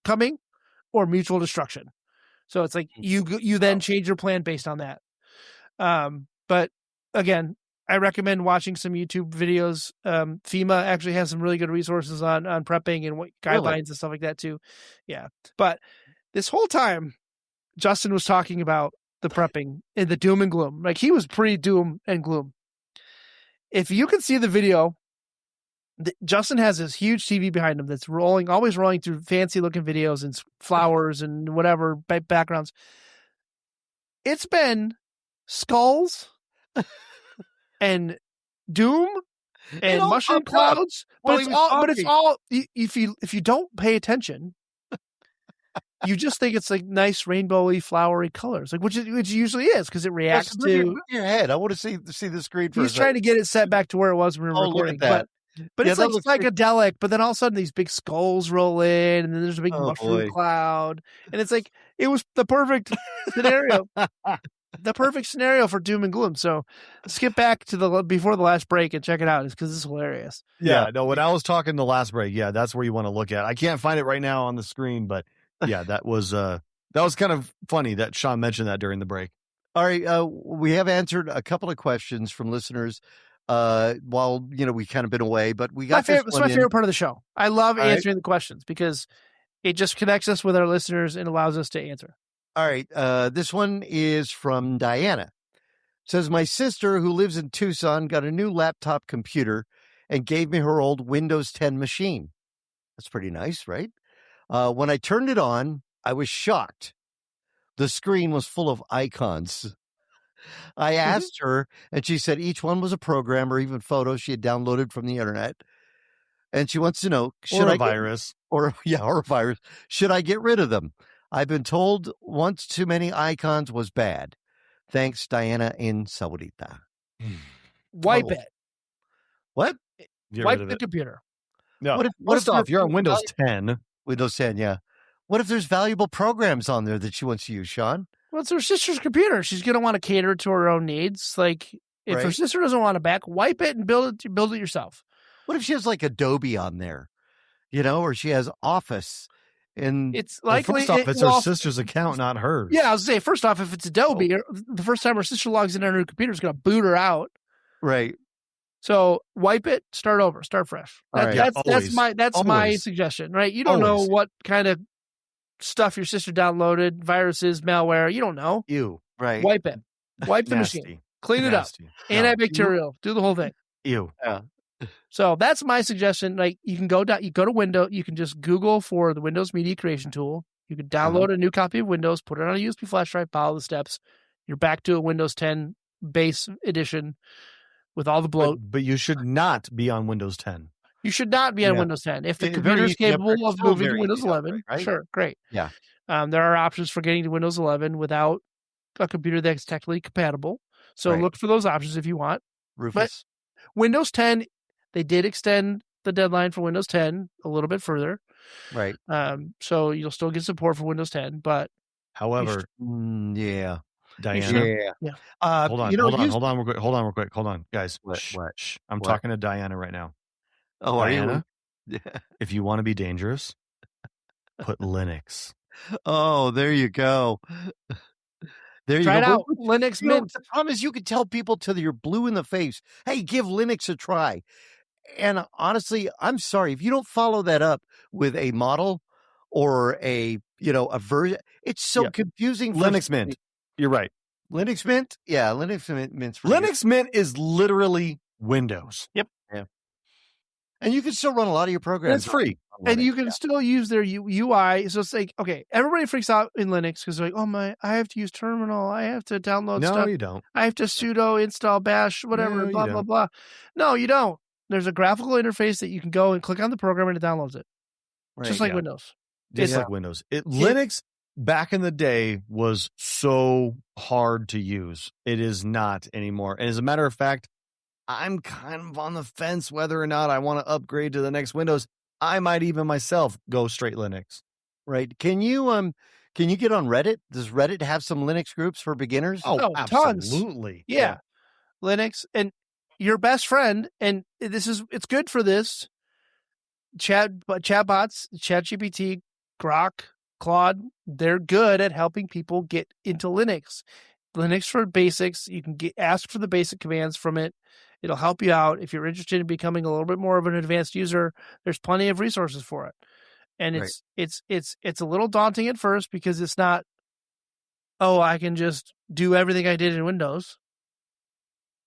coming or mutual destruction. So it's like you then change your plan based on that. But again, I recommend watching some YouTube videos. FEMA actually has some really good resources on prepping and what guidelines and stuff like that too. Yeah. But this whole time, Justin was talking about the prepping and the doom and gloom. Like, he was pre-doom and gloom. If you can see the video, Justin has this huge TV behind him that's always rolling through fancy looking videos and flowers and whatever backgrounds. It's been skulls and doom and mushroom clouds, but it's all if you don't pay attention, you just think it's like nice rainbowy, flowery colors, like which usually is, because it reacts to your head. I want to see the screen. He's trying to get it set back to where it was when we were recording, but it's like psychedelic. But then all of a sudden, these big skulls roll in, and then there's a big mushroom cloud, and it's like it was the perfect scenario. The perfect scenario for doom and gloom. So skip back to before the last break and check it out, because it's hilarious. Yeah, no, when I was talking the last break, that's where you want to look at. I can't find it right now on the screen, but yeah, that was kind of funny that Shawn mentioned that during the break. All right, we have answered a couple of questions from listeners while we kind of been away, but we got it's my favorite part of the show. I love answering the questions because it just connects us with our listeners and allows us to answer. All right. This one is from Diana. It says, my sister, who lives in Tucson, got a new laptop computer and gave me her old Windows 10 machine. That's pretty nice, right? When I turned it on, I was shocked. The screen was full of icons. I asked her, and she said each one was a program or even photos she had downloaded from the internet. And she wants to know, or a virus. Or a virus. Should I get rid of them? I've been told once too many icons was bad. Thanks, Diana in Saudita. Wipe it. What? Wipe the computer. No. What First off, you're on Windows 10. Windows 10, yeah. What if there's valuable programs on there that she wants to use, Shawn? Well, it's her sister's computer. She's going to want to cater to her own needs. Like, if her sister doesn't want a back, wipe it and build it yourself. What if she has like Adobe on there, or she has Office? And it's likely first off, it's her sister's account, not hers. Yeah, I was going to say, first off, if it's Adobe, the first time her sister logs in on her computer, it's going to boot her out. Right. So wipe it, start over, start fresh. That's my suggestion, right? You don't know what kind of stuff your sister downloaded, viruses, malware. You don't know. Right. Wipe it. Wipe the machine. Clean it up. Antibacterial. Do the whole thing. Yeah. So that's my suggestion. Like, you can go to Windows. You can just Google for the Windows Media Creation Tool. You can download a new copy of Windows, put it on a USB flash drive, follow the steps. You're back to a Windows 10 base edition with all the bloat. But you should not be on Windows 10. You should not be on Windows 10. If the computer is capable of moving to Windows 11, right? Sure, great. Yeah. There are options for getting to Windows 11 without a computer that's technically compatible. So look for those options if you want. Rufus. But Windows 10, they did extend the deadline for Windows 10 a little bit further. Right. So you'll still get support for Windows 10, but however, yeah. Diana. Yeah. Hold on real quick. Hold on, guys. Shh. I'm talking to Diana right now. Oh, Diana, are you? if you want to be dangerous, put Linux. Oh, there you go. There you Try go. It out. Linux Mint. The problem is you can tell people till you're blue in the face, hey, give Linux a try. And honestly, I'm sorry, if you don't follow that up with a model or a version, it's so confusing. Linux Mint. You're right. Linux Mint? Yeah, Linux Mint's Linux Mint is literally Windows. Yep. Yeah. And you can still run a lot of your programs. It's free. And you can still use their UI. So it's like, okay, everybody freaks out in Linux because they're like, oh I have to use terminal. I have to download stuff. No, you don't. I have to sudo install bash, whatever, No, blah, blah, blah. No, you don't. There's a graphical interface that you can go and click on the program and it downloads it. Right, just like Windows. Just like Windows. Linux back in the day was so hard to use. It is not anymore. And as a matter of fact, I'm kind of on the fence whether or not I want to upgrade to the next Windows. I might even myself go straight Linux. Right. Can you get on Reddit? Does Reddit have some Linux groups for beginners? Oh, absolutely. Tons. Yeah. Linux and your best friend, and it's good for this. Chatbots, ChatGPT, Grok, Claude, they're good at helping people get into Linux. Linux for basics. You can ask for the basic commands from it. It'll help you out. If you're interested in becoming a little bit more of an advanced user, there's plenty of resources for it. And it's a little daunting at first because it's not, I can just do everything I did in Windows.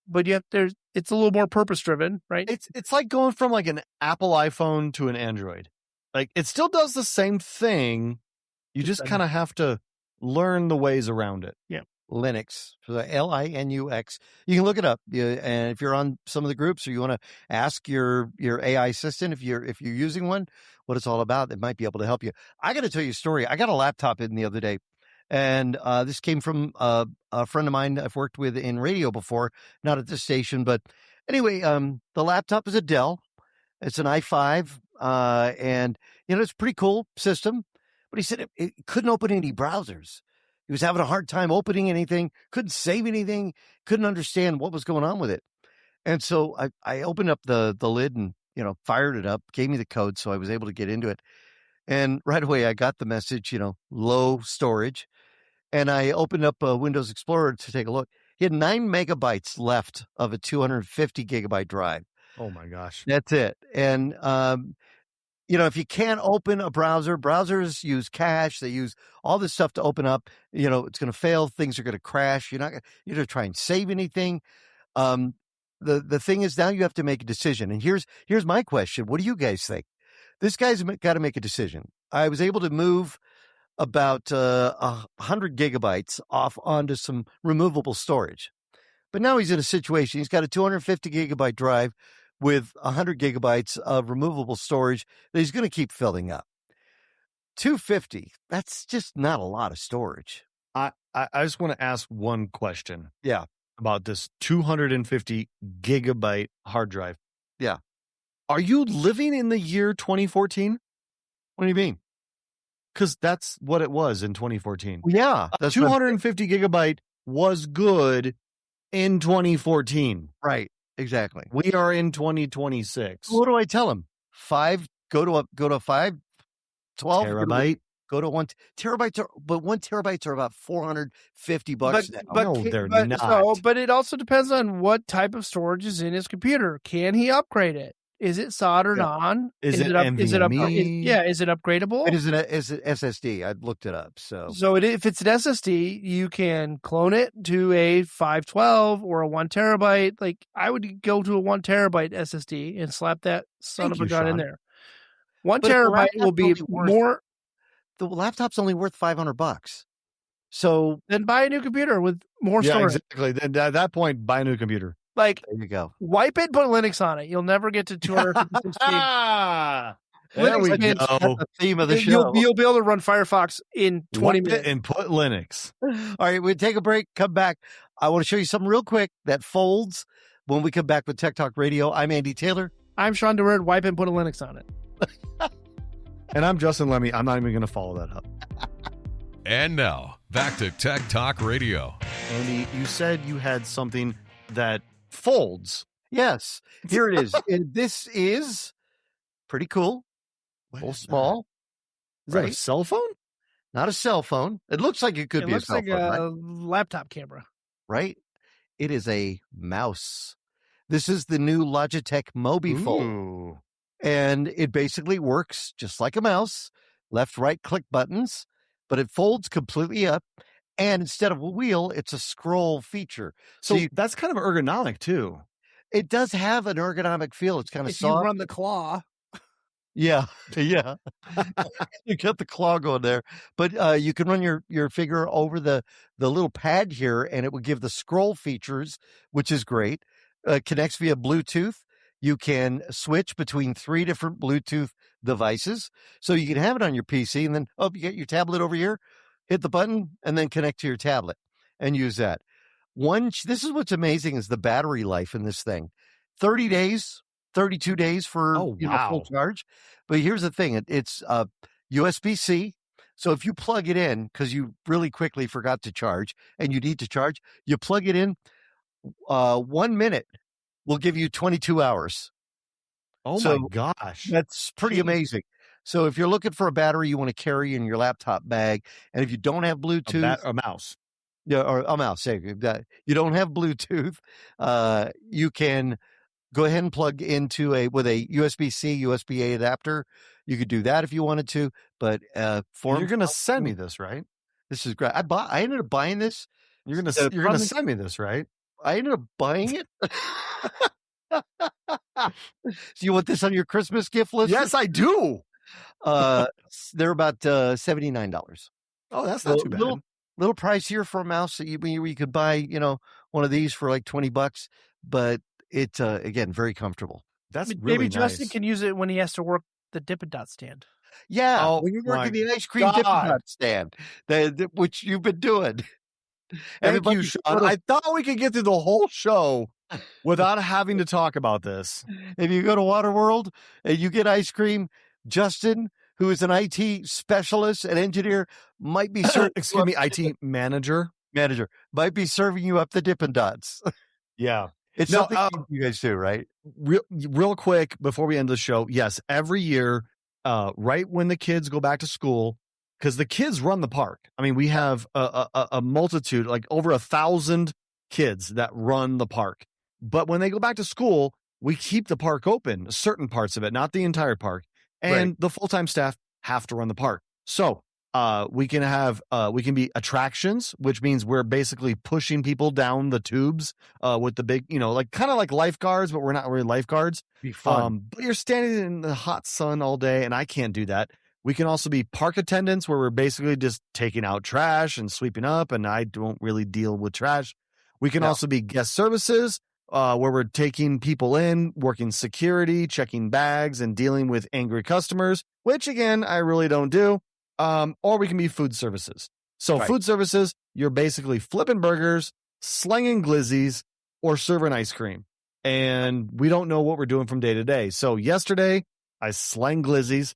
But it's a little more purpose driven, right? It's like going from like an Apple iPhone to an Android. Like it still does the same thing. You just kind of have to learn the ways around it. Yeah. Linux, so Linux. You can look it up, and if you're on some of the groups or you want to ask your AI assistant if you're using one, what it's all about, it might be able to help you. I got to tell you a story. I got a laptop in the other day, and this came from a friend of mine I've worked with in radio before, not at this station, but anyway, the laptop is a Dell. It's an i5, and it's a pretty cool system. But he said it couldn't open any browsers. He was having a hard time opening anything, couldn't save anything, couldn't understand what was going on with it. And so I opened up the lid and, fired it up, gave me the code, so I was able to get into it. And right away, I got the message, low storage. And I opened up Windows Explorer to take a look. He had 9 megabytes left of a 250 gigabyte drive. Oh, my gosh. That's it. And, if you can't open a browser, browsers use cache. They use all this stuff to open up. It's going to fail. Things are going to crash. You're not going to try and save anything. The thing is now you have to make a decision. And here's my question. What do you guys think? This guy's got to make a decision. I was able to move about 100 gigabytes off onto some removable storage. But now he's in a situation. He's got a 250 gigabyte drive with 100 gigabytes of removable storage that he's going to keep filling up. 250, that's just not a lot of storage. I just want to ask one question. Yeah. About this 250 gigabyte hard drive. Yeah. Are you living in the year 2014? What do you mean? Because that's what it was in 2014. Yeah. That's 250 gigabyte was good in 2014. Right. Exactly. We are in 2026. What do I tell them? 5, go to 5, 12 terabyte. Go to 1 terabyte, but 1 terabytes are about $450 now. No, they're not. But it also depends on what type of storage is in his computer. Can he upgrade it? Is it soldered on? Is it NVMe? Is it upgradable? It is an SSD. I looked it up. So if it's an SSD, you can clone it to a 512 or a 1 terabyte. Like I would go to a 1 terabyte SSD and slap that son of a gun in there. 1 terabyte will be more. The laptop's only worth $500. So then buy a new computer with more storage. Exactly. Then at that point, buy a new computer. Like, there you go. Wipe it, put Linux on it. You'll never get to 256 speed. There we go. The theme of the show. You'll be able to run Firefox in 20 minutes. And put Linux. All right, we'll take a break, come back. I want to show you something real quick that folds when we come back with Tech Talk Radio. I'm Andy Taylor. I'm Shawn DeWeerd. Wipe and put a Linux on it. And I'm Justin Lemme. I'm not even going to follow that up. And now, back to Tech Talk Radio. Andy, you said you had something that folds. Yes, here it is. And this is pretty cool. A little small. Is that a cell phone? Not a cell phone. It looks like it could be a cell phone. It looks like a laptop camera. Right? It is a mouse. This is the new Logitech MobiFold. And it basically works just like a mouse, left, right click buttons, but it folds completely up. And instead of a wheel, it's a scroll feature. So that's kind of ergonomic too. It does have an ergonomic feel. It's kind of soft. If you run the claw. Yeah. Yeah. You got the claw going there. But you can run your finger over the little pad here, and it will give the scroll features, which is great. Connects via Bluetooth. You can switch between 3 different Bluetooth devices. So you can have it on your PC, and then, you get your tablet over here, hit the button, and then connect to your tablet and use that. This is what's amazing is the battery life in this thing. 30 days, 32 days for full charge. But here's the thing. It's USB-C. So if you plug it in, because you really quickly forgot to charge and you need to charge, you plug it in, 1 minute will give you 22 hours. Oh my gosh. That's pretty amazing. So if you're looking for a battery you want to carry in your laptop bag, and if you don't have Bluetooth, a mouse. Yeah, or a mouse. You don't have Bluetooth, you can go ahead and plug into with a USB-C, USB-A adapter. You could do that if you wanted to, but you're going to send me this, right? This is great. I ended up buying this. You're going to send me this, right? I ended up buying it. So you want this on your Christmas gift list? Yes, I do. They're about $79. Oh, that's not too bad. Little pricier for a mouse. You could buy, one of these for like $20, but it's again very comfortable. That's really maybe nice. Justin can use it when he has to work the Dippin' Dot stand. Yeah, when you're working the ice cream Dippin' Dot stand, which you've been doing. Thank you, Shawn. I thought we could get through the whole show without having to talk about this. If you go to Waterworld and you get ice cream, Justin, who is an IT specialist and engineer, might be serving IT manager, might be serving you up the Dippin' Dots. Yeah. It's something you guys do, right? Real quick before we end the show. Yes. Every year, right when the kids go back to school, because the kids run the park. I mean, we have a multitude, like over 1,000 kids that run the park. But when they go back to school, we keep the park open, certain parts of it, not the entire park. And the full-time staff have to run the park. So we can be attractions, which means we're basically pushing people down the tubes with the big, kind of like lifeguards, but we're not really lifeguards. Be fun. But you're standing in the hot sun all day, and I can't do that. We can also be park attendants, where we're basically just taking out trash and sweeping up, and I don't really deal with trash. We can also be guest services, where we're taking people in, working security, checking bags, and dealing with angry customers, which, again, I really don't do. Or we can be food services. So food services, you're basically flipping burgers, slinging glizzies, or serving ice cream. and we don't know what we're doing from day to day. So yesterday I slang glizzies.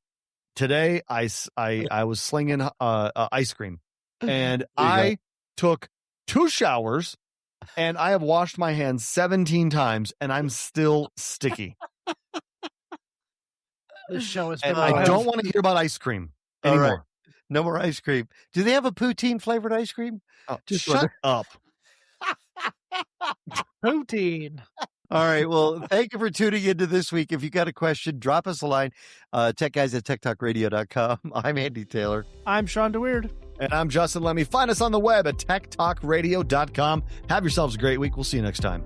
Today I was slinging ice cream, and I took 2 showers, and I have washed my hands 17 times, and I'm still sticky. This show is. And I don't want to hear about ice cream anymore. All right. No more ice cream. Do they have a poutine flavored ice cream? Oh, just shut up. Poutine. All right. Well, thank you for tuning into this week. If you got a question, drop us a line. TechGuys@TechtalkRadio.com. I'm Andy Taylor. I'm Shawn DeWeerd. And I'm Justin Lemme. Find us on the web at TechtalkRadio.com. Have yourselves a great week. We'll see you next time.